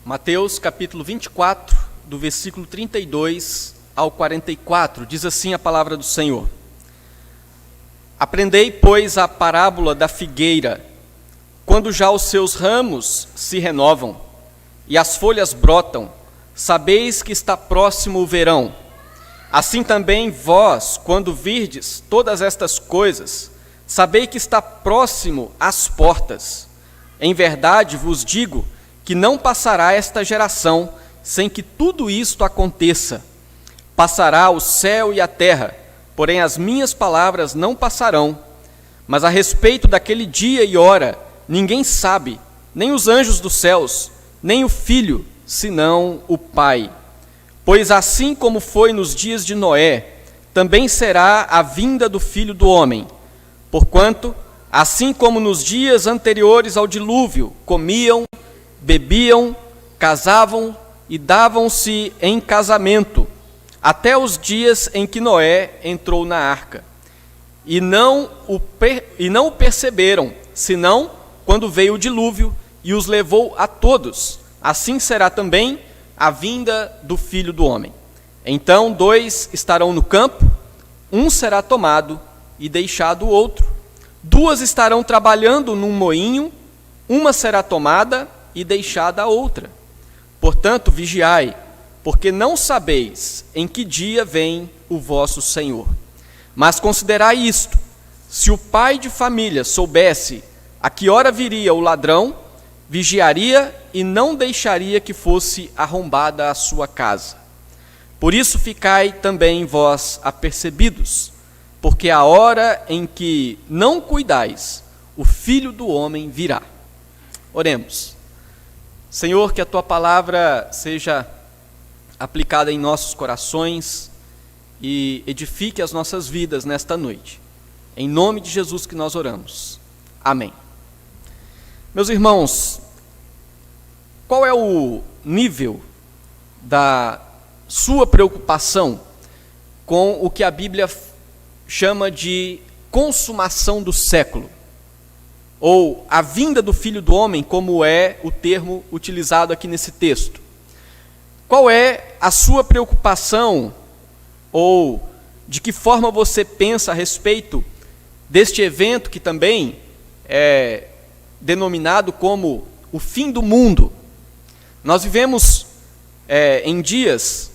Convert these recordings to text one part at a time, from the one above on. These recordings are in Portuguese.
Mateus capítulo 24, do versículo 32 ao 44, diz assim a palavra do Senhor. Aprendei, pois, a parábola da figueira. Quando já os seus ramos se renovam e as folhas brotam, sabeis que está próximo o verão. Assim também vós, quando virdes todas estas coisas, sabei que está próximo às portas. Em verdade vos digo que não passará esta geração sem que tudo isto aconteça. Passará o céu e a terra, porém as minhas palavras não passarão. Mas a respeito daquele dia e hora, ninguém sabe, nem os anjos dos céus, nem o Filho, senão o Pai. Pois assim como foi nos dias de Noé, também será a vinda do Filho do Homem. Porquanto, assim como nos dias anteriores ao dilúvio, comiam, bebiam, casavam e davam-se em casamento, até os dias em que Noé entrou na arca. E não o perceberam, senão quando veio o dilúvio e os levou a todos. Assim será também a vinda do Filho do Homem. Então 2 estarão no campo, um será tomado e deixado o outro. 2 estarão trabalhando num moinho, uma será tomada e deixada a outra. Portanto, vigiai, porque não sabeis em que dia vem o vosso Senhor. Mas considerai isto: se o pai de família soubesse a que hora viria o ladrão, vigiaria e não deixaria que fosse arrombada a sua casa. Por isso ficai também vós apercebidos, porque a hora em que não cuidais, o Filho do Homem virá. Oremos. Senhor, que a Tua palavra seja aplicada em nossos corações e edifique as nossas vidas nesta noite. Em nome de Jesus que nós oramos. Amém. Meus irmãos, qual é o nível da sua preocupação com o que a Bíblia chama de consumação do século? Ou a vinda do Filho do Homem, como é o termo utilizado aqui nesse texto. Qual é a sua preocupação, ou de que forma você pensa a respeito deste evento que também é denominado como o fim do mundo? Nós vivemos em dias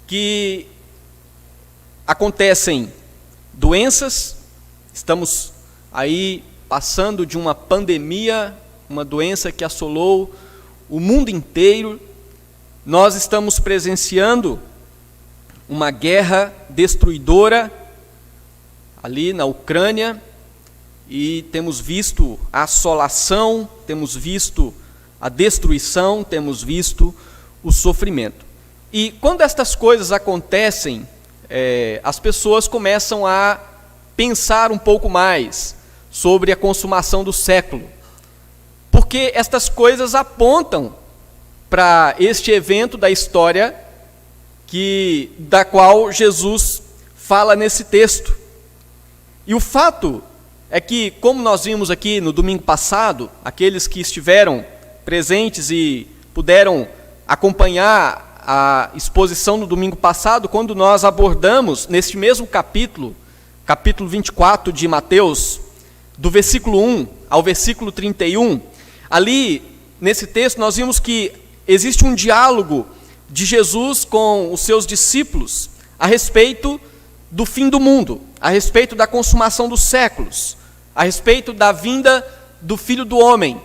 que acontecem doenças, estamos aí passando de uma pandemia, uma doença que assolou o mundo inteiro. Nós estamos presenciando uma guerra destruidora ali na Ucrânia e temos visto a assolação, temos visto a destruição, temos visto o sofrimento. E quando estas coisas acontecem, as pessoas começam a pensar um pouco mais sobre a consumação do século, porque estas coisas apontam para este evento da história da qual Jesus fala nesse texto. E o fato é que, como nós vimos aqui no domingo passado, aqueles que estiveram presentes e puderam acompanhar a exposição no domingo passado, quando nós abordamos neste mesmo capítulo 24 de Mateus, do versículo 1 ao versículo 31, ali, nesse texto, nós vimos que existe um diálogo de Jesus com os seus discípulos a respeito do fim do mundo, a respeito da consumação dos séculos, a respeito da vinda do Filho do Homem.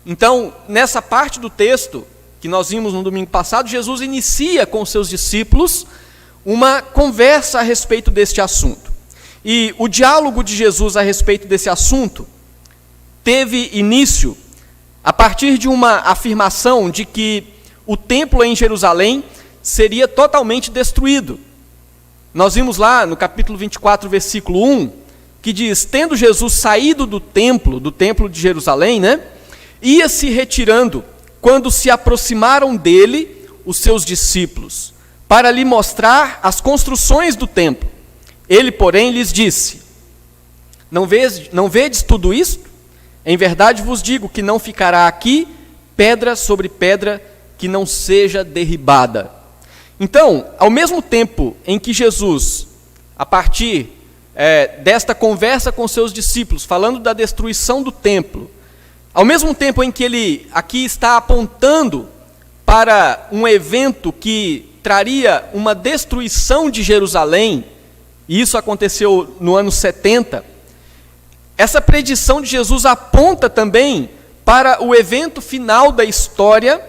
Então, nessa parte do texto que nós vimos no domingo passado, Jesus inicia com os seus discípulos uma conversa a respeito deste assunto. E o diálogo de Jesus a respeito desse assunto teve início a partir de uma afirmação de que o templo em Jerusalém seria totalmente destruído. Nós vimos lá no capítulo 24, versículo 1, que diz: tendo Jesus saído do templo de Jerusalém, ia se retirando, quando se aproximaram dele os seus discípulos, para lhe mostrar as construções do templo. Ele, porém, lhes disse: não vedes tudo isto? Em verdade vos digo que não ficará aqui pedra sobre pedra que não seja derribada. Então, ao mesmo tempo em que Jesus, a partir desta conversa com seus discípulos, falando da destruição do templo, ao mesmo tempo em que ele aqui está apontando para um evento que traria uma destruição de Jerusalém, e isso aconteceu no ano 70, essa predição de Jesus aponta também para o evento final da história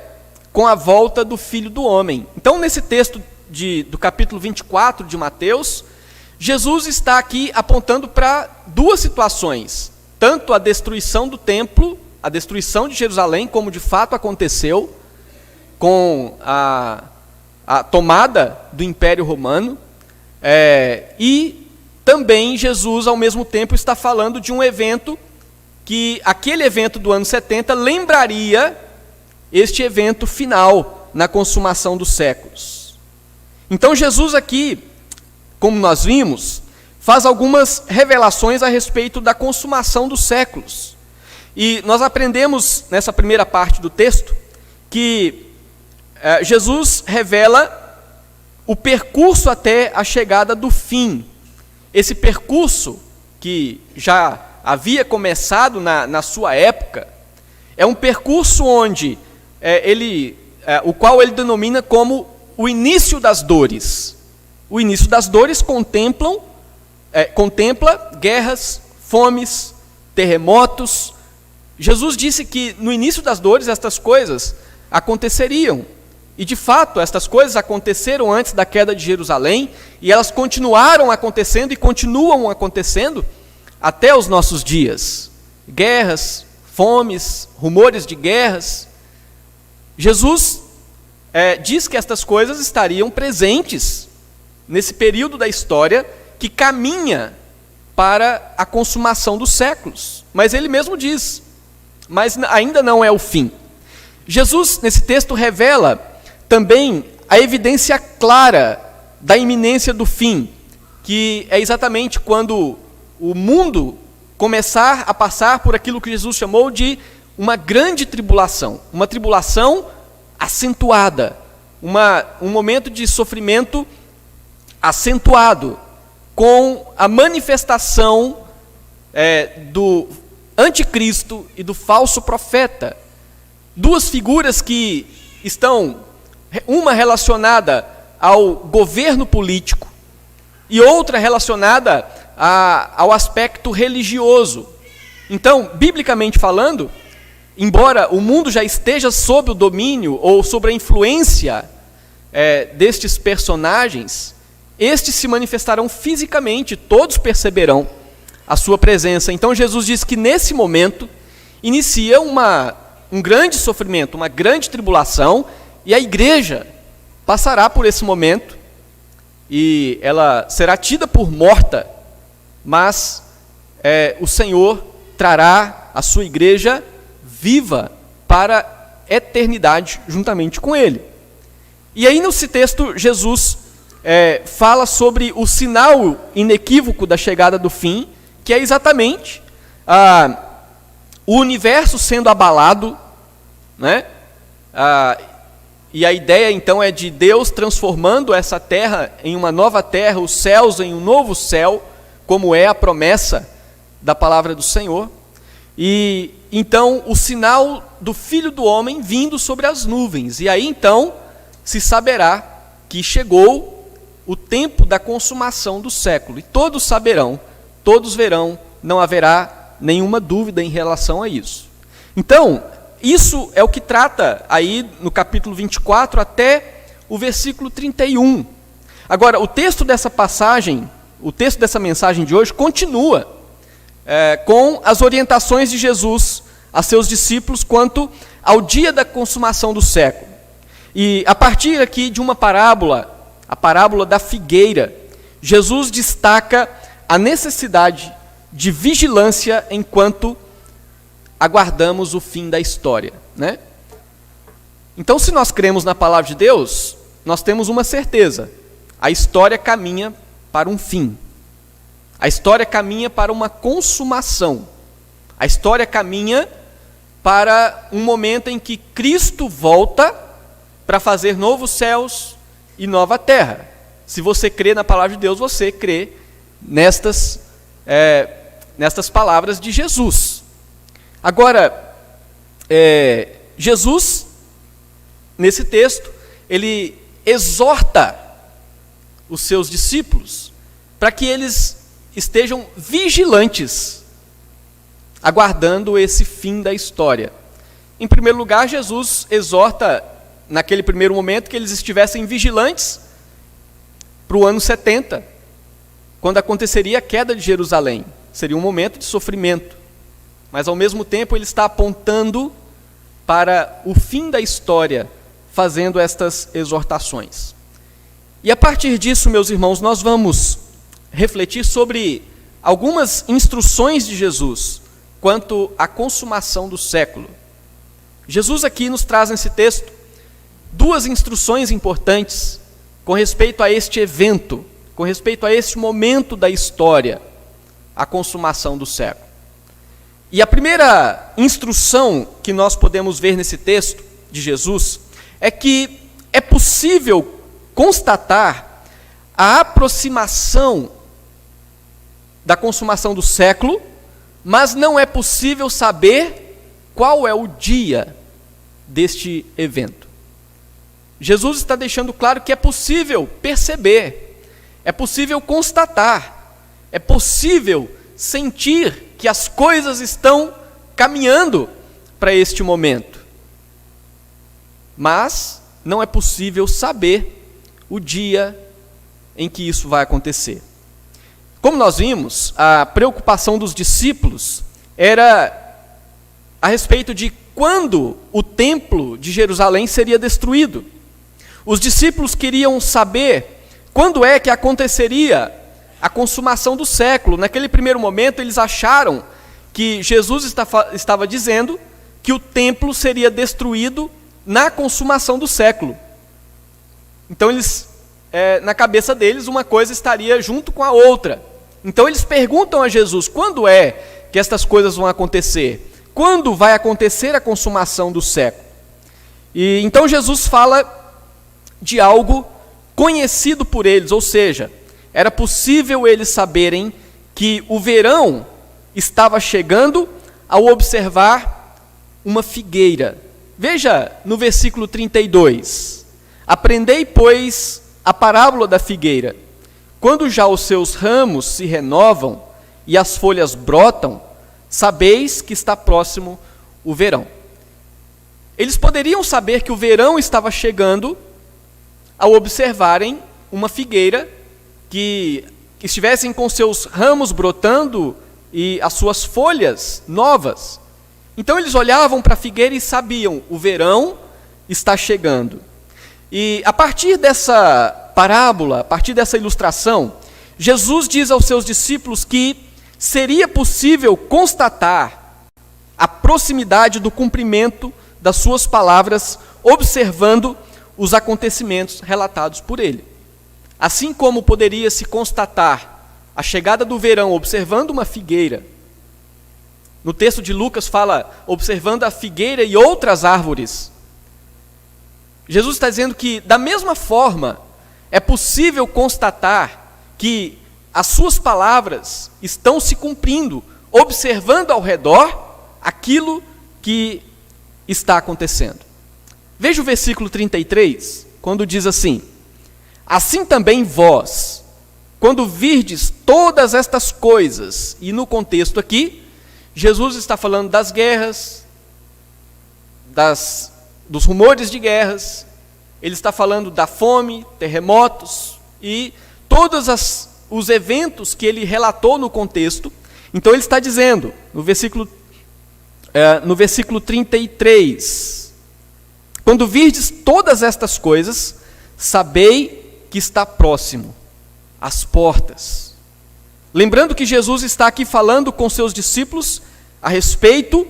com a volta do Filho do Homem. Então, nesse texto do capítulo 24 de Mateus, Jesus está aqui apontando para duas situações, tanto a destruição do templo, a destruição de Jerusalém, como de fato aconteceu com a tomada do Império Romano, e também Jesus, ao mesmo tempo, está falando de um evento que, aquele evento do ano 70, lembraria este evento final na consumação dos séculos. Então Jesus aqui, como nós vimos, faz algumas revelações a respeito da consumação dos séculos. E nós aprendemos nessa primeira parte do texto que Jesus revela o percurso até a chegada do fim. Esse percurso, que já havia começado na sua época, é um percurso onde o qual ele denomina como o início das dores. O início das dores contempla guerras, fomes, terremotos. Jesus disse que no início das dores estas coisas aconteceriam. E de fato, estas coisas aconteceram antes da queda de Jerusalém, e elas continuaram acontecendo e continuam acontecendo até os nossos dias. Guerras, fomes, rumores de guerras. Jesus diz que estas coisas estariam presentes nesse período da história que caminha para a consumação dos séculos. Mas ele mesmo diz, mas ainda não é o fim. Jesus, nesse texto, revela também a evidência clara da iminência do fim, que é exatamente quando o mundo começar a passar por aquilo que Jesus chamou de uma grande tribulação, uma tribulação acentuada, um momento de sofrimento acentuado, com a manifestação do anticristo e do falso profeta. Duas figuras que estão, uma relacionada ao governo político e outra relacionada ao aspecto religioso. Então, biblicamente falando, embora o mundo já esteja sob o domínio ou sob a influência destes personagens, estes se manifestarão fisicamente, todos perceberão a sua presença. Então Jesus diz que nesse momento inicia um grande sofrimento, uma grande tribulação, e a igreja passará por esse momento, e ela será tida por morta, mas o Senhor trará a sua igreja viva para a eternidade juntamente com Ele. E aí nesse texto Jesus fala sobre o sinal inequívoco da chegada do fim, que é exatamente o universo sendo abalado, né? E a ideia então é de Deus transformando essa terra em uma nova terra, os céus em um novo céu, como é a promessa da palavra do Senhor. E então o sinal do Filho do Homem vindo sobre as nuvens. E aí então se saberá que chegou o tempo da consumação do século. E todos saberão, todos verão, não haverá nenhuma dúvida em relação a isso. Então, isso é o que trata aí no capítulo 24 até o versículo 31. Agora, o texto dessa passagem, o texto dessa mensagem de hoje continua com as orientações de Jesus a seus discípulos quanto ao dia da consumação do século. E a partir aqui de uma parábola, a parábola da figueira, Jesus destaca a necessidade de vigilância enquanto aguardamos o fim da história, né? Então, se nós cremos na palavra de Deus, nós temos uma certeza: a história caminha para um fim, a história caminha para uma consumação, a história caminha para um momento em que Cristo volta para fazer novos céus e nova terra. Se você crê na palavra de Deus, você crê nestas palavras de Jesus. Agora, Jesus, nesse texto, ele exorta os seus discípulos para que eles estejam vigilantes, aguardando esse fim da história. Em primeiro lugar, Jesus exorta, naquele primeiro momento, que eles estivessem vigilantes para o ano 70, quando aconteceria a queda de Jerusalém. Seria um momento de sofrimento, mas ao mesmo tempo ele está apontando para o fim da história, fazendo estas exortações. E a partir disso, meus irmãos, nós vamos refletir sobre algumas instruções de Jesus quanto à consumação do século. Jesus aqui nos traz nesse texto duas instruções importantes com respeito a este evento, com respeito a este momento da história, a consumação do século. E a primeira instrução que nós podemos ver nesse texto de Jesus é que é possível constatar a aproximação da consumação do século, mas não é possível saber qual é o dia deste evento. Jesus está deixando claro que é possível perceber, é possível constatar, é possível sentir que as coisas estão caminhando para este momento. Mas não é possível saber o dia em que isso vai acontecer. Como nós vimos, a preocupação dos discípulos era a respeito de quando o templo de Jerusalém seria destruído. Os discípulos queriam saber quando é que aconteceria a consumação do século. Naquele primeiro momento, eles acharam que Jesus estava dizendo que o templo seria destruído na consumação do século. Então, na cabeça deles, uma coisa estaria junto com a outra. Então, eles perguntam a Jesus, quando é que estas coisas vão acontecer? Quando vai acontecer a consumação do século? E então, Jesus fala de algo conhecido por eles, ou seja, era possível eles saberem que o verão estava chegando ao observar uma figueira. Veja no versículo 32. Aprendei, pois, a parábola da figueira. Quando já os seus ramos se renovam e as folhas brotam, sabeis que está próximo o verão. Eles poderiam saber que o verão estava chegando ao observarem uma figueira que estivessem com seus ramos brotando e as suas folhas novas. Então eles olhavam para a figueira e sabiam, o verão está chegando. E a partir dessa parábola, a partir dessa ilustração, Jesus diz aos seus discípulos que seria possível constatar a proximidade do cumprimento das suas palavras, observando os acontecimentos relatados por ele. Assim como poderia se constatar a chegada do verão observando uma figueira, no texto de Lucas fala observando a figueira e outras árvores. Jesus está dizendo que, da mesma forma, é possível constatar que as suas palavras estão se cumprindo, observando ao redor aquilo que está acontecendo. Veja o versículo 33, quando diz assim: assim também vós, quando virdes todas estas coisas, e no contexto aqui, Jesus está falando das guerras, dos rumores de guerras, ele está falando da fome, terremotos e todos os eventos que ele relatou no contexto. Então ele está dizendo, no versículo 33, quando virdes todas estas coisas, sabei que está próximo, às portas. Lembrando que Jesus está aqui falando com seus discípulos a respeito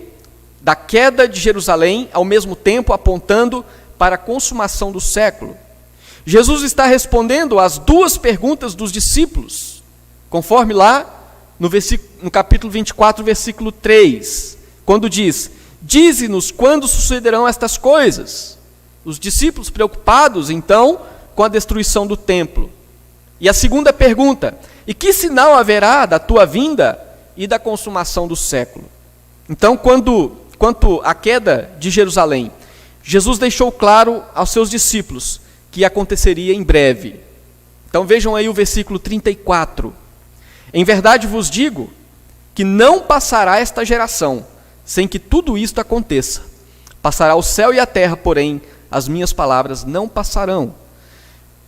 da queda de Jerusalém, ao mesmo tempo apontando para a consumação do século. Jesus está respondendo às duas perguntas dos discípulos, conforme lá no capítulo 24, versículo 3, quando diz: Dize-nos quando sucederão estas coisas. Os discípulos preocupados, então, com a destruição do templo. E a segunda pergunta: e que sinal haverá da tua vinda e da consumação do século? Então, quanto à queda de Jerusalém, Jesus deixou claro aos seus discípulos que aconteceria em breve. Então vejam aí o versículo 34. Em verdade vos digo que não passará esta geração sem que tudo isto aconteça. Passará o céu e a terra, porém as minhas palavras não passarão.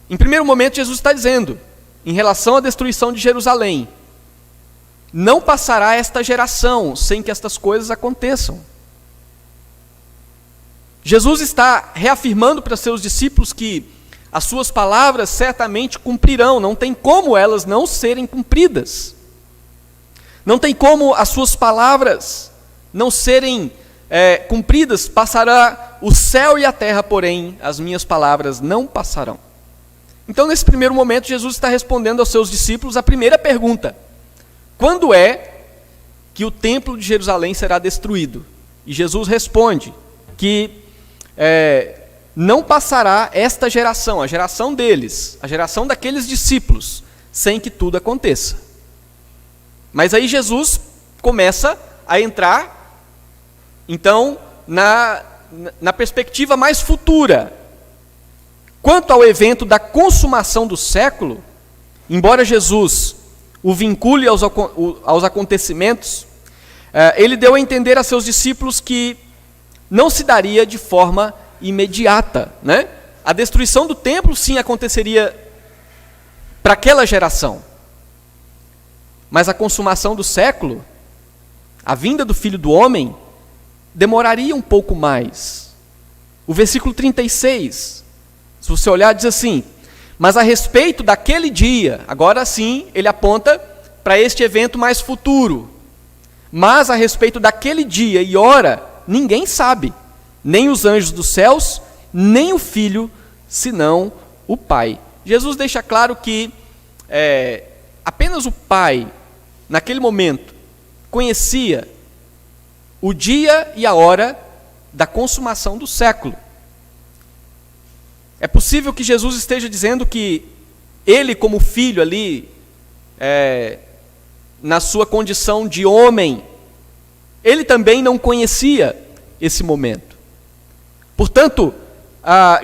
Em primeiro momento, Jesus está dizendo, em relação à destruição de Jerusalém, não passará esta geração sem que estas coisas aconteçam. Jesus está reafirmando para seus discípulos que as suas palavras certamente cumprirão, não tem como elas não serem cumpridas. Não tem como as suas palavras não serem cumpridas. Passará o céu e a terra, porém as minhas palavras não passarão. Então, nesse primeiro momento, Jesus está respondendo aos seus discípulos a primeira pergunta: quando é que o templo de Jerusalém será destruído? E Jesus responde que não passará esta geração, a geração deles, a geração daqueles discípulos, sem que tudo aconteça. Mas aí Jesus começa a entrar, então, na perspectiva mais futura. Quanto ao evento da consumação do século, embora Jesus o vincule aos acontecimentos, ele deu a entender a seus discípulos que não se daria de forma imediata, né? A destruição do templo, sim, aconteceria para aquela geração. Mas a consumação do século, a vinda do Filho do Homem, demoraria um pouco mais. O versículo 36, se você olhar, diz assim: mas a respeito daquele dia, agora sim, ele aponta para este evento mais futuro. Mas a respeito daquele dia e hora, ninguém sabe, nem os anjos dos céus, nem o Filho, senão o Pai. Jesus deixa claro que apenas o Pai, naquele momento, conhecia o dia e a hora da consumação do século. É possível que Jesus esteja dizendo que ele, como filho ali, na sua condição de homem, ele também não conhecia esse momento. Portanto,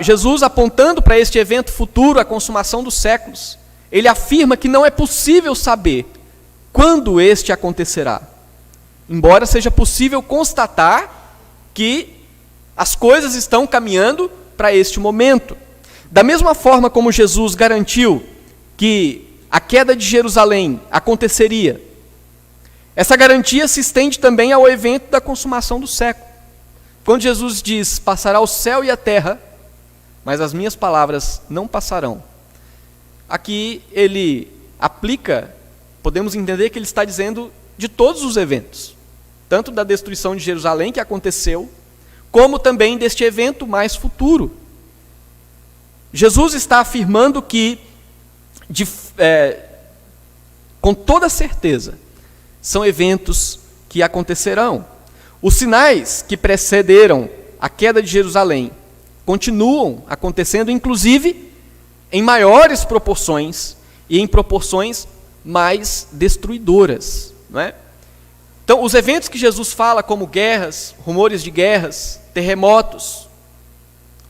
Jesus, apontando para este evento futuro, a consumação dos séculos, ele afirma que não é possível saber quando este acontecerá, embora seja possível constatar que as coisas estão caminhando para este momento. Da mesma forma como Jesus garantiu que a queda de Jerusalém aconteceria, essa garantia se estende também ao evento da consumação do século. Quando Jesus diz: passará o céu e a terra, mas as minhas palavras não passarão. Aqui ele aplica, podemos entender que ele está dizendo de todos os eventos, tanto da destruição de Jerusalém que aconteceu, como também deste evento mais futuro. Jesus está afirmando que, com toda certeza, são eventos que acontecerão. Os sinais que precederam a queda de Jerusalém continuam acontecendo, inclusive em maiores proporções e em proporções mais destruidoras, não é? Então, os eventos que Jesus fala, como guerras, rumores de guerras, terremotos,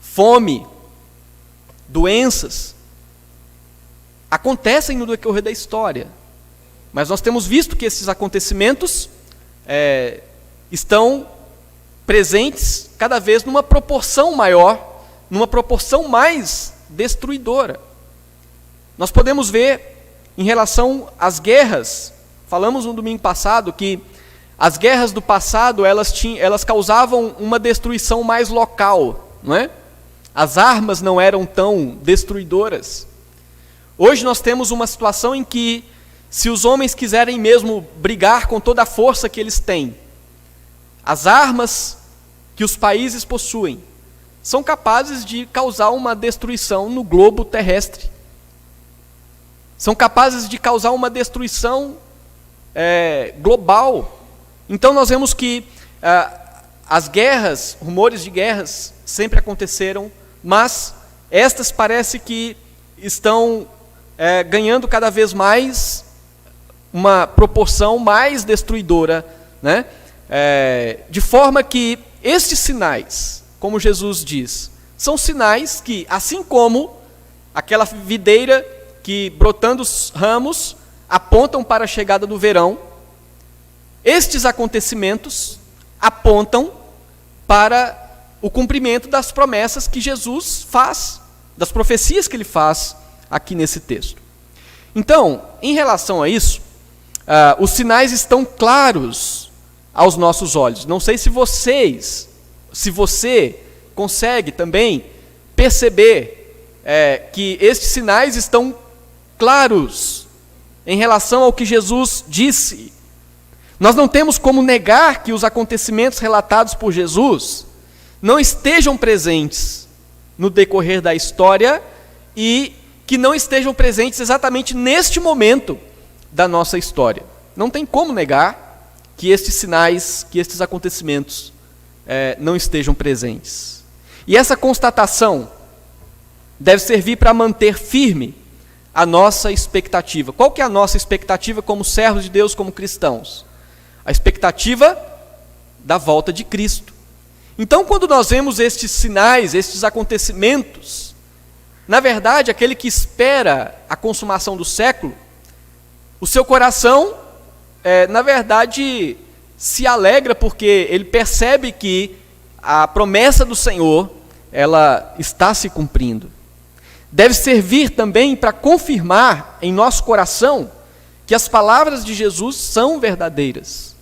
fome, doenças, acontecem no decorrer da história. Mas nós temos visto que esses acontecimentos estão presentes cada vez numa proporção maior, numa proporção mais destruidora. Nós podemos ver em relação às guerras, falamos no domingo passado que as guerras do passado elas causavam uma destruição mais local, não é? As armas não eram tão destruidoras. Hoje nós temos uma situação em que, se os homens quiserem mesmo brigar com toda a força que eles têm, as armas que os países possuem são capazes de causar uma destruição no globo terrestre. São capazes de causar uma destruição global. Então nós vemos que as guerras, rumores de guerras sempre aconteceram, mas estas parece que estão ganhando cada vez mais uma proporção mais destruidora, né? De forma que estes sinais, como Jesus diz, são sinais que, assim como aquela videira que, brotando os ramos, apontam para a chegada do verão, estes acontecimentos apontam para o cumprimento das promessas que Jesus faz, das profecias que ele faz aqui nesse texto. Então, em relação a isso, os sinais estão claros aos nossos olhos. Não sei se você consegue também perceber que estes sinais estão claros em relação ao que Jesus disse. Nós não temos como negar que os acontecimentos relatados por Jesus não estejam presentes no decorrer da história e que não estejam presentes exatamente neste momento da nossa história. Não tem como negar que estes sinais, que estes acontecimentos não estejam presentes. E essa constatação deve servir para manter firme a nossa expectativa. Qual que é a nossa expectativa como servos de Deus, como cristãos? A expectativa da volta de Cristo. Então, quando nós vemos estes sinais, estes acontecimentos, na verdade, aquele que espera a consumação do século, o seu coração, na verdade, se alegra porque ele percebe que a promessa do Senhor, ela está se cumprindo. Deve servir também para confirmar em nosso coração que as palavras de Jesus são verdadeiras.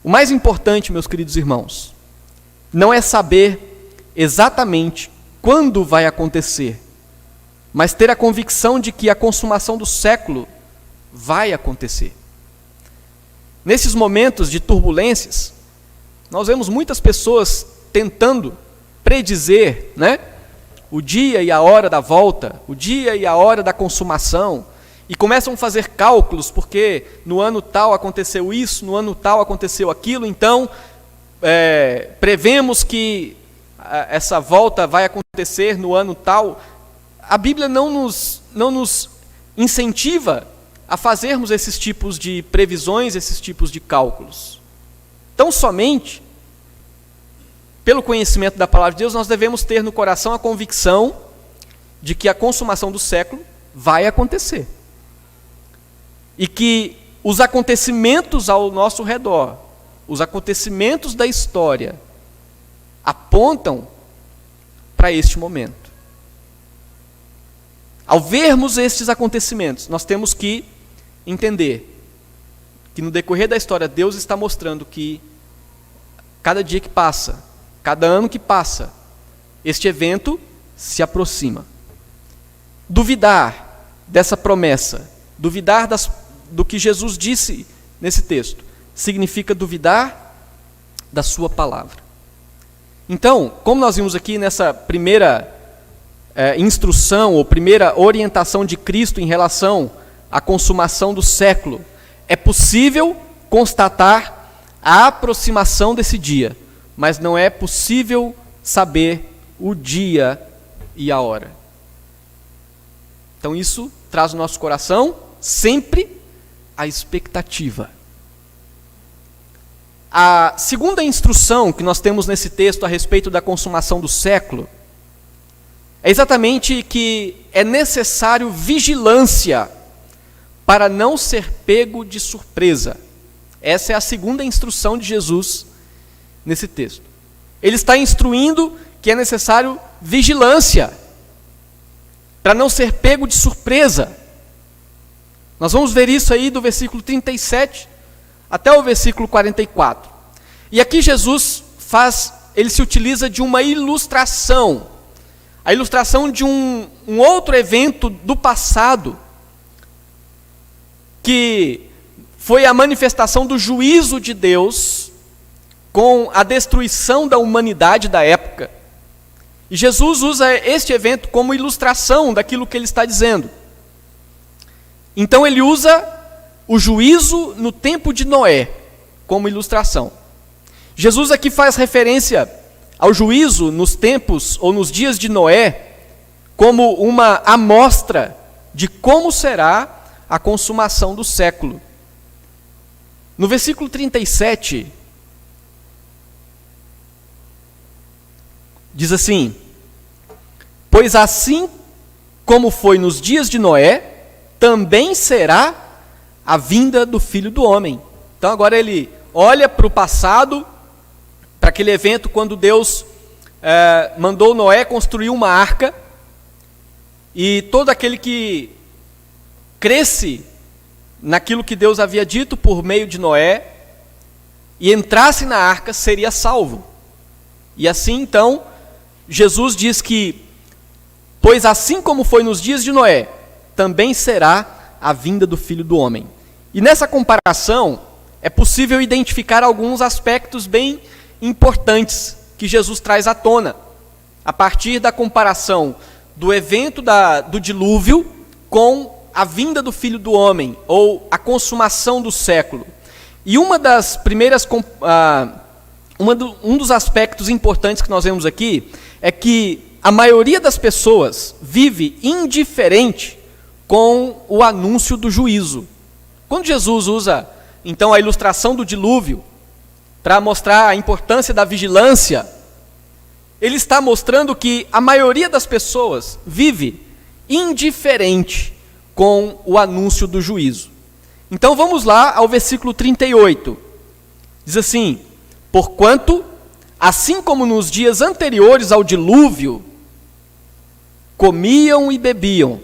O mais importante, meus queridos irmãos, não é saber exatamente quando vai acontecer, mas ter a convicção de que a consumação do século vai acontecer. Nesses momentos de turbulências, nós vemos muitas pessoas tentando predizer, né, o dia e a hora da volta, o dia e a hora da consumação, e começam a fazer cálculos, porque no ano tal aconteceu isso, no ano tal aconteceu aquilo, então prevemos que essa volta vai acontecer no ano tal. A Bíblia não nos incentiva a fazermos esses tipos de previsões, esses tipos de cálculos. Então, somente pelo conhecimento da palavra de Deus, nós devemos ter no coração a convicção de que a consumação do século vai acontecer. E que os acontecimentos ao nosso redor, os acontecimentos da história, apontam para este momento. Ao vermos estes acontecimentos, nós temos que entender que no decorrer da história, Deus está mostrando que cada dia que passa, cada ano que passa, este evento se aproxima. Duvidar dessa promessa, duvidar do que Jesus disse nesse texto, significa duvidar da sua palavra. Então, como nós vimos aqui nessa primeira instrução, ou primeira orientação de Cristo em relação à consumação do século, é possível constatar a aproximação desse dia, mas não é possível saber o dia e a hora. Então isso traz no nosso coração sempre a expectativa. A segunda instrução que nós temos nesse texto a respeito da consumação do século é exatamente que é necessário vigilância para não ser pego de surpresa. Essa é a segunda instrução de Jesus nesse texto. Ele está instruindo que é necessário vigilância para não ser pego de surpresa. Nós vamos ver isso aí do versículo 37 até o versículo 44. E aqui Jesus ele se utiliza de uma ilustração, a ilustração de um outro evento do passado, que foi a manifestação do juízo de Deus com a destruição da humanidade da época. E Jesus usa este evento como ilustração daquilo que ele está dizendo. Então ele usa o juízo no tempo de Noé como ilustração. Jesus aqui faz referência ao juízo nos tempos ou nos dias de Noé como uma amostra de como será a consumação do século. No versículo 37, diz assim: pois assim como foi nos dias de Noé, também será a vinda do Filho do Homem. Então agora ele olha para o passado, para aquele evento quando Deus mandou Noé construir uma arca, e todo aquele que cresce naquilo que Deus havia dito por meio de Noé e entrasse na arca seria salvo. E assim então Jesus diz que, pois assim como foi nos dias de Noé, também será a vinda do Filho do Homem. E nessa comparação é possível identificar alguns aspectos bem importantes que Jesus traz à tona, a partir da comparação do evento do dilúvio com a vinda do Filho do Homem, ou a consumação do século. E uma das primeiras, um dos aspectos importantes que nós vemos aqui é que a maioria das pessoas vive indiferente com o anúncio do juízo. Quando Jesus usa, então, a ilustração do dilúvio para mostrar a importância da vigilância, ele está mostrando que a maioria das pessoas vive indiferente com o anúncio do juízo. Então vamos lá ao versículo 38. Diz assim: porquanto, assim como nos dias anteriores ao dilúvio, comiam e bebiam,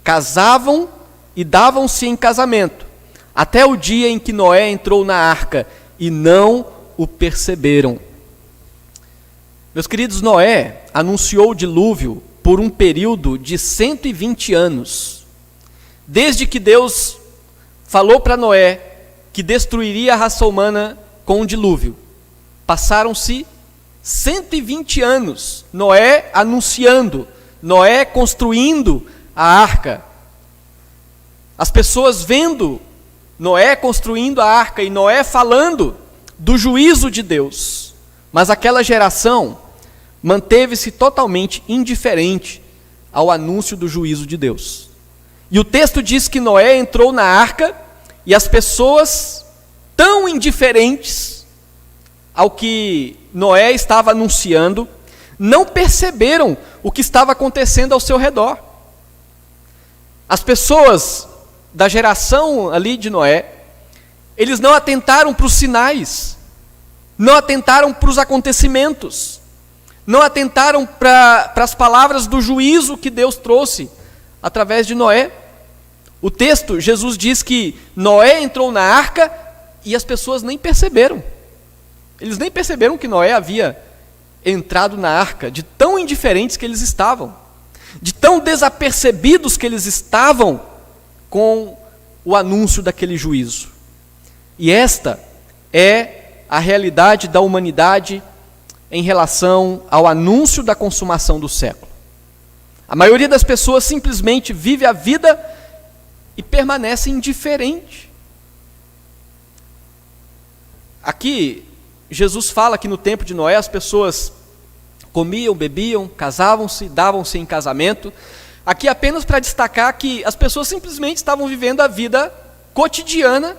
casavam e davam-se em casamento, até o dia em que Noé entrou na arca, e não o perceberam. Meus queridos, Noé anunciou o dilúvio por um período de 120 anos. Desde que Deus falou para Noé que destruiria a raça humana com um dilúvio, passaram-se 120 anos, Noé anunciando, Noé construindo a arca. As pessoas vendo Noé construindo a arca e Noé falando do juízo de Deus. Mas aquela geração manteve-se totalmente indiferente ao anúncio do juízo de Deus. E o texto diz que Noé entrou na arca e as pessoas, tão indiferentes ao que Noé estava anunciando, não perceberam o que estava acontecendo ao seu redor. As pessoas da geração ali de Noé, eles não atentaram para os sinais, não atentaram para os acontecimentos, não atentaram para as palavras do juízo que Deus trouxe através de Noé. O texto, Jesus diz que Noé entrou na arca e as pessoas nem perceberam. Eles nem perceberam que Noé havia entrado na arca, de tão indiferentes que eles estavam, de tão desapercebidos que eles estavam com o anúncio daquele juízo. E esta é a realidade da humanidade em relação ao anúncio da consumação do século. A maioria das pessoas simplesmente vive a vida e permanece indiferente. Aqui, Jesus fala que no tempo de Noé as pessoas comiam, bebiam, casavam-se, davam-se em casamento. Aqui apenas para destacar que as pessoas simplesmente estavam vivendo a vida cotidiana.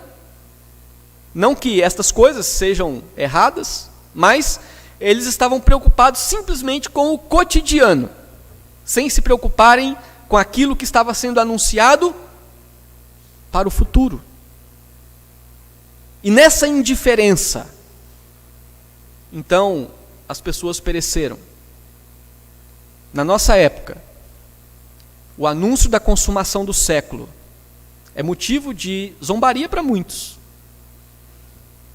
Não que estas coisas sejam erradas, mas eles estavam preocupados simplesmente com o cotidiano, sem se preocuparem com aquilo que estava sendo anunciado para o futuro. E nessa indiferença, então, as pessoas pereceram. Na nossa época, o anúncio da consumação do século é motivo de zombaria para muitos.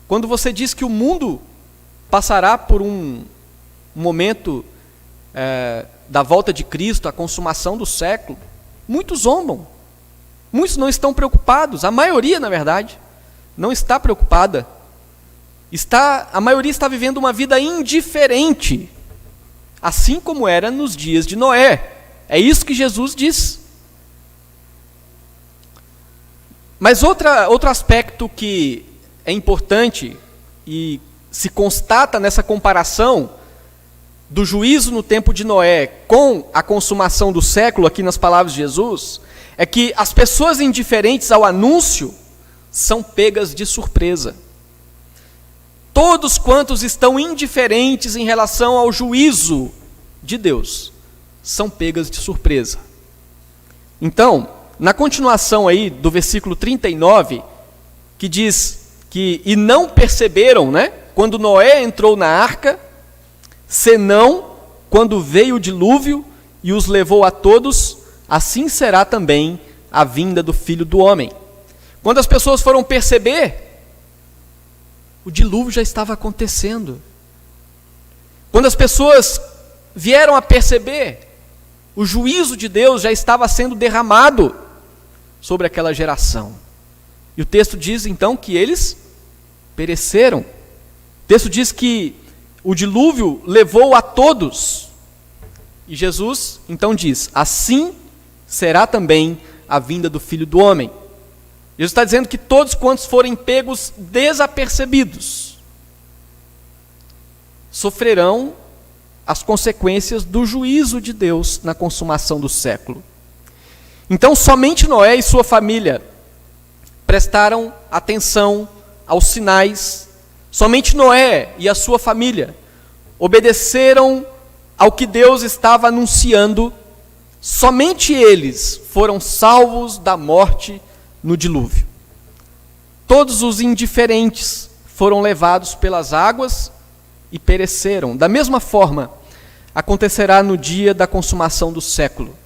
Quando você diz que o mundo passará por um momento da volta de Cristo, a consumação do século, muitos zombam. Muitos não estão preocupados, a maioria, na verdade, não está preocupada. A maioria está vivendo uma vida indiferente, assim como era nos dias de Noé. É isso que Jesus diz. Mas outro aspecto que é importante e se constata nessa comparação do juízo no tempo de Noé com a consumação do século, aqui nas palavras de Jesus, é que as pessoas indiferentes ao anúncio são pegas de surpresa. Todos quantos estão indiferentes em relação ao juízo de Deus são pegas de surpresa. Então, na continuação aí do versículo 39, que diz que e não perceberam, né, quando Noé entrou na arca, senão quando veio o dilúvio e os levou a todos, assim será também a vinda do Filho do Homem. Quando as pessoas foram perceber, o dilúvio já estava acontecendo. Quando as pessoas vieram a perceber, o juízo de Deus já estava sendo derramado sobre aquela geração. E o texto diz então que eles pereceram. O texto diz que o dilúvio levou a todos. E Jesus então diz: assim será também a vinda do Filho do Homem. Jesus está dizendo que todos quantos forem pegos desapercebidos sofrerão as consequências do juízo de Deus na consumação do século. Então, somente Noé e sua família prestaram atenção aos sinais. Somente Noé e a sua família obedeceram ao que Deus estava anunciando. Somente eles foram salvos da morte no dilúvio. Todos os indiferentes foram levados pelas águas e pereceram. Da mesma forma, acontecerá no dia da consumação do século.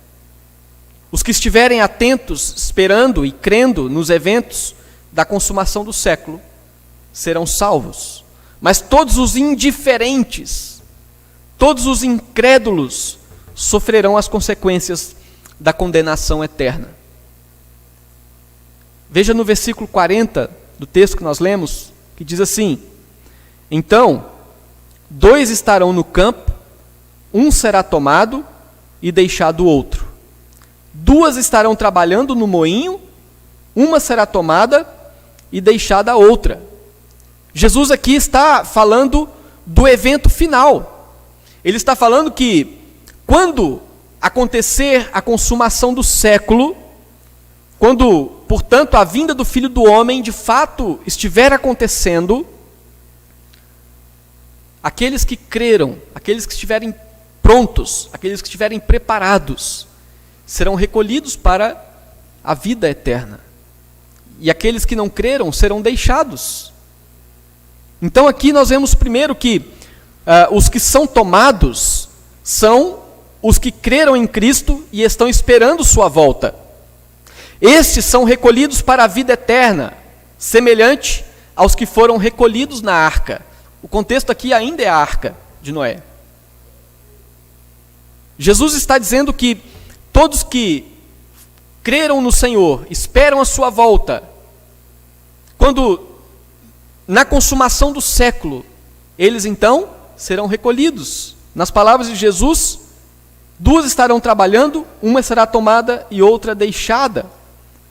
Os que estiverem atentos, esperando e crendo nos eventos da consumação do século, serão salvos. Mas todos os indiferentes, todos os incrédulos, sofrerão as consequências da condenação eterna. Veja no versículo 40 do texto que nós lemos, que diz assim: então, 2 estarão no campo, um será tomado e deixado o outro. 2 estarão trabalhando no moinho, uma será tomada e deixada a outra. Jesus aqui está falando do evento final. Ele está falando que quando acontecer a consumação do século, quando, portanto, a vinda do Filho do Homem de fato estiver acontecendo, aqueles que creram, aqueles que estiverem prontos, aqueles que estiverem preparados, serão recolhidos para a vida eterna. E aqueles que não creram serão deixados. Então aqui nós vemos primeiro que os que são tomados são os que creram em Cristo e estão esperando sua volta. Estes são recolhidos para a vida eterna, semelhante aos que foram recolhidos na arca. O contexto aqui ainda é a arca de Noé. Jesus está dizendo que todos que creram no Senhor, esperam a sua volta, quando na consumação do século, eles então serão recolhidos. Nas palavras de Jesus, 2 estarão trabalhando, uma será tomada e outra deixada.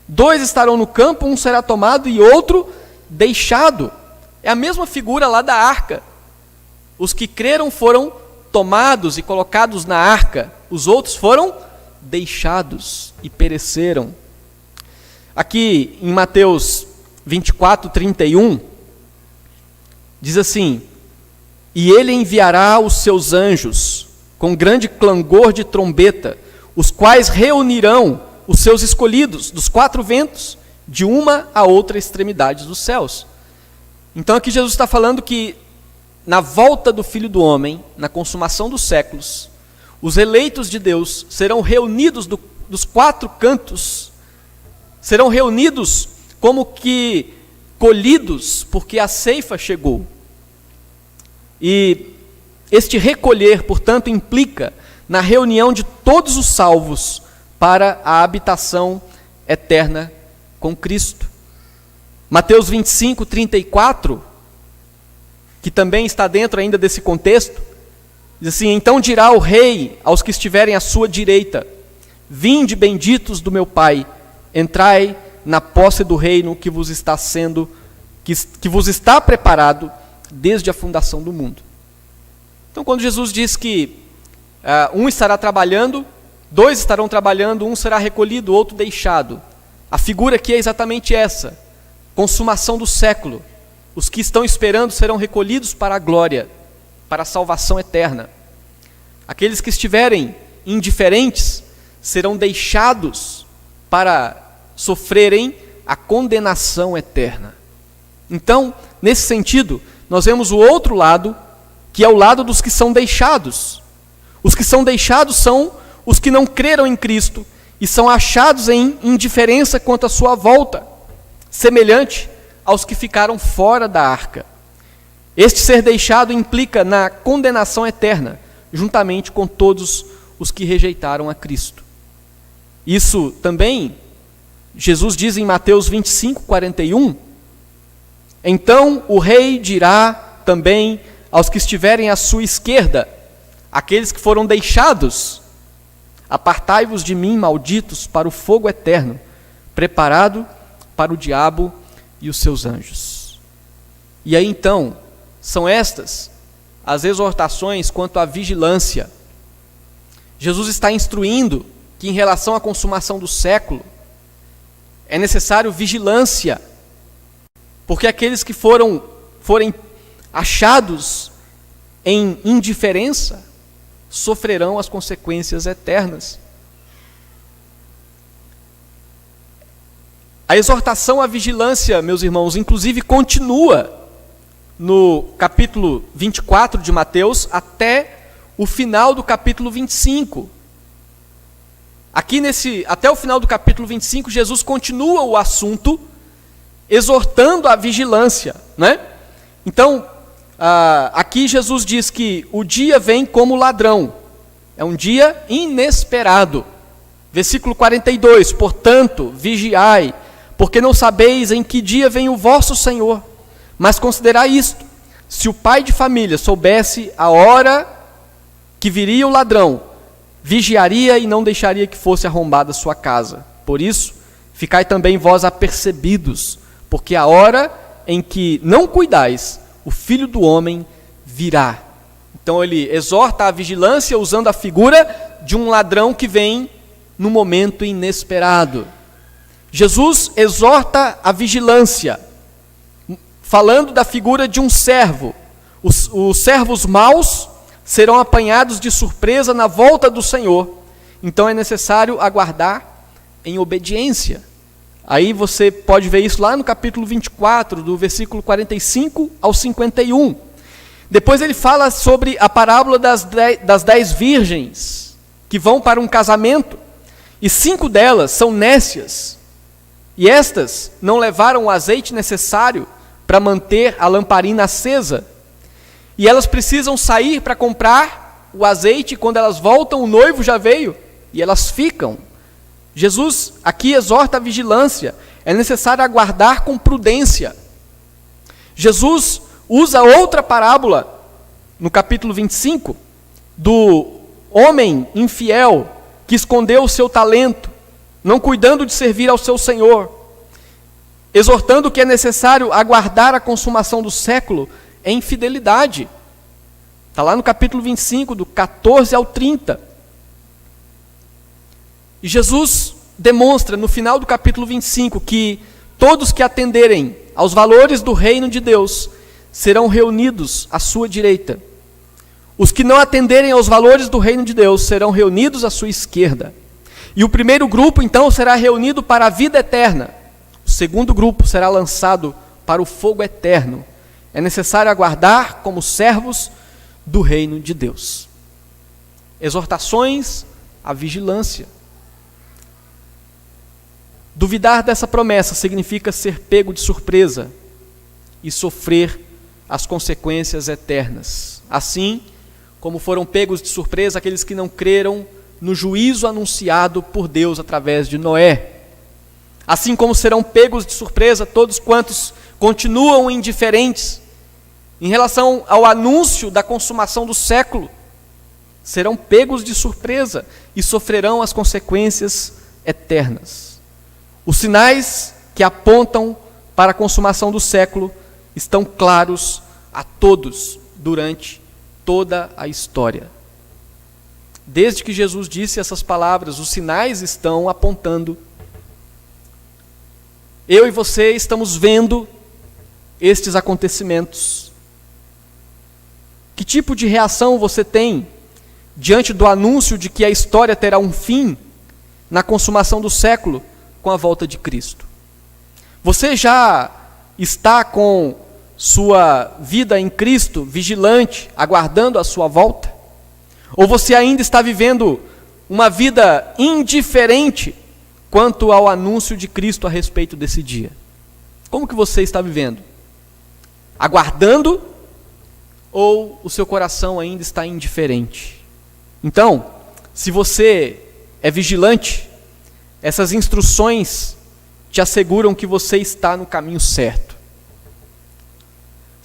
2 estarão no campo, um será tomado e outro deixado. É a mesma figura lá da arca. Os que creram foram tomados e colocados na arca, os outros foram deixados e pereceram. Aqui em Mateus 24, 31, diz assim: e ele enviará os seus anjos com grande clangor de trombeta, os quais reunirão os seus escolhidos dos 4 ventos, de uma a outra extremidade dos céus. Então aqui Jesus está falando que na volta do Filho do Homem, na consumação dos séculos, os eleitos de Deus serão reunidos dos 4 cantos, serão reunidos como que colhidos, porque a ceifa chegou. E este recolher, portanto, implica na reunião de todos os salvos para a habitação eterna com Cristo. Mateus 25, 34, que também está dentro ainda desse contexto, diz assim: então dirá o rei aos que estiverem à sua direita: vinde benditos do meu Pai, entrai na posse do reino que vos está preparado desde a fundação do mundo. Então, quando Jesus diz que um estará trabalhando, dois estarão trabalhando, um será recolhido, o outro deixado, a figura aqui é exatamente essa: consumação do século. Os que estão esperando serão recolhidos para a glória, para a salvação eterna. Aqueles que estiverem indiferentes serão deixados para sofrerem a condenação eterna. Então, nesse sentido, nós vemos o outro lado, que é o lado dos que são deixados. Os que são deixados são os que não creram em Cristo e são achados em indiferença quanto à sua volta, semelhante aos que ficaram fora da arca. Este ser deixado implica na condenação eterna, juntamente com todos os que rejeitaram a Cristo. Isso também, Jesus diz em Mateus 25, 41, então o rei dirá também aos que estiverem à sua esquerda, aqueles que foram deixados: apartai-vos de mim, malditos, para o fogo eterno, preparado para o diabo e os seus anjos. E aí então, são estas as exortações quanto à vigilância. Jesus está instruindo que em relação à consumação do século, é necessário vigilância, porque aqueles que forem achados em indiferença sofrerão as consequências eternas. A exortação à vigilância, meus irmãos, inclusive continua no capítulo 24 de Mateus até o final do capítulo 25. Aqui até o final do capítulo 25, Jesus continua o assunto exortando a vigilância, né? Então, aqui Jesus diz que o dia vem como ladrão, é um dia inesperado. Versículo 42, portanto, vigiai, porque não sabeis em que dia vem o vosso Senhor. Mas considerai isto: se o pai de família soubesse a hora que viria o ladrão, vigiaria e não deixaria que fosse arrombada a sua casa. Por isso, ficai também vós apercebidos, porque a hora em que não cuidais, o Filho do Homem virá. Então ele exorta a vigilância usando a figura de um ladrão que vem no momento inesperado. Jesus exorta a vigilância, falando da figura de um servo. Os servos maus serão apanhados de surpresa na volta do Senhor. Então é necessário aguardar em obediência. Aí você pode ver isso lá no capítulo 24, do versículo 45 ao 51. Depois ele fala sobre a parábola das 10 virgens, que vão para um casamento, e 5 delas são nécias, e estas não levaram o azeite necessário para manter a lamparina acesa, e elas precisam sair para comprar o azeite, e quando elas voltam, o noivo já veio, e elas ficam. Jesus aqui exorta a vigilância, é necessário aguardar com prudência. Jesus usa outra parábola, no capítulo 25, do homem infiel, que escondeu o seu talento, não cuidando de servir ao seu Senhor, exortando que é necessário aguardar a consumação do século em fidelidade. Está lá no capítulo 25, do 14 ao 30. E Jesus demonstra no final do capítulo 25 que todos que atenderem aos valores do reino de Deus serão reunidos à sua direita. Os que não atenderem aos valores do reino de Deus serão reunidos à sua esquerda. E o primeiro grupo, então, será reunido para a vida eterna. O segundo grupo será lançado para o fogo eterno. É necessário aguardar como servos do reino de Deus. Exortações à vigilância. Duvidar dessa promessa significa ser pego de surpresa e sofrer as consequências eternas. Assim como foram pegos de surpresa aqueles que não creram no juízo anunciado por Deus através de Noé. Assim como serão pegos de surpresa todos quantos continuam indiferentes em relação ao anúncio da consumação do século, serão pegos de surpresa e sofrerão as consequências eternas. Os sinais que apontam para a consumação do século estão claros a todos durante toda a história. Desde que Jesus disse essas palavras, os sinais estão apontando. Eu e você estamos vendo estes acontecimentos. Que tipo de reação você tem diante do anúncio de que a história terá um fim na consumação do século com a volta de Cristo? Você já está com sua vida em Cristo vigilante, aguardando a sua volta? Ou você ainda está vivendo uma vida indiferente quanto ao anúncio de Cristo a respeito desse dia? Como que você está vivendo? Aguardando, ou o seu coração ainda está indiferente? Então, se você é vigilante, essas instruções te asseguram que você está no caminho certo.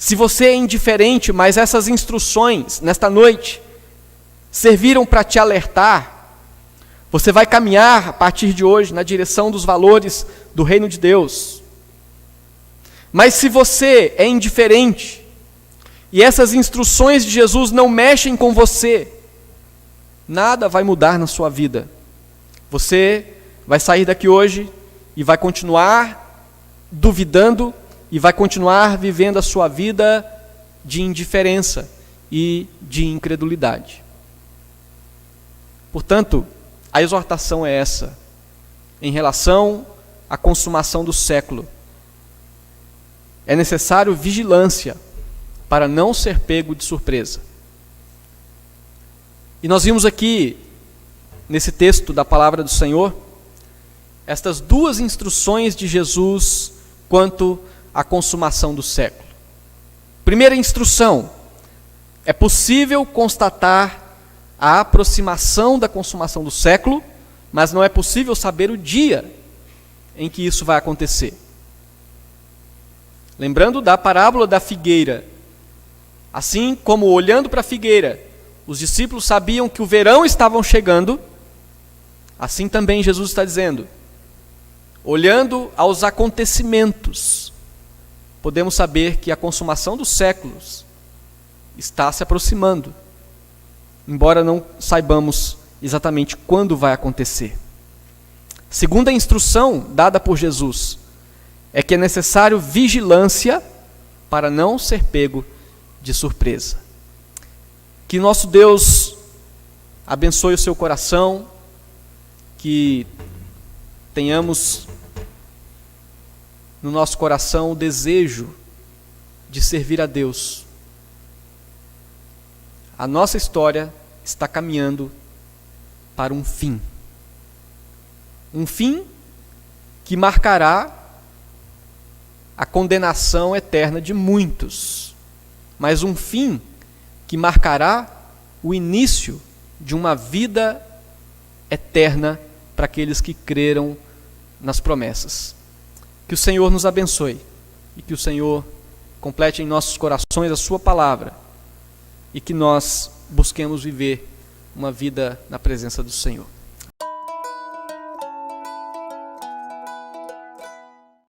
Se você é indiferente, mas essas instruções, nesta noite, serviram para te alertar, você vai caminhar a partir de hoje na direção dos valores do reino de Deus. Mas se você é indiferente, e essas instruções de Jesus não mexem com você, nada vai mudar na sua vida. Você vai sair daqui hoje e vai continuar duvidando e vai continuar vivendo a sua vida de indiferença e de incredulidade. Portanto, a exortação é essa, em relação à consumação do século. É necessário vigilância para não ser pego de surpresa. E nós vimos aqui, nesse texto da palavra do Senhor, estas duas instruções de Jesus quanto à consumação do século. Primeira instrução: é possível constatar a aproximação da consumação do século, mas não é possível saber o dia em que isso vai acontecer. Lembrando da parábola da figueira, assim como olhando para a figueira, os discípulos sabiam que o verão estava chegando, assim também Jesus está dizendo, olhando aos acontecimentos, podemos saber que a consumação dos séculos está se aproximando, embora não saibamos exatamente quando vai acontecer. Segunda instrução dada por Jesus é que é necessário vigilância para não ser pego de surpresa. Que nosso Deus abençoe o seu coração, que tenhamos no nosso coração o desejo de servir a Deus. A nossa história está caminhando para um fim. Um fim que marcará a condenação eterna de muitos, mas um fim que marcará o início de uma vida eterna para aqueles que creram nas promessas. Que o Senhor nos abençoe e que o Senhor complete em nossos corações a sua palavra e que nós busquemos viver uma vida na presença do Senhor.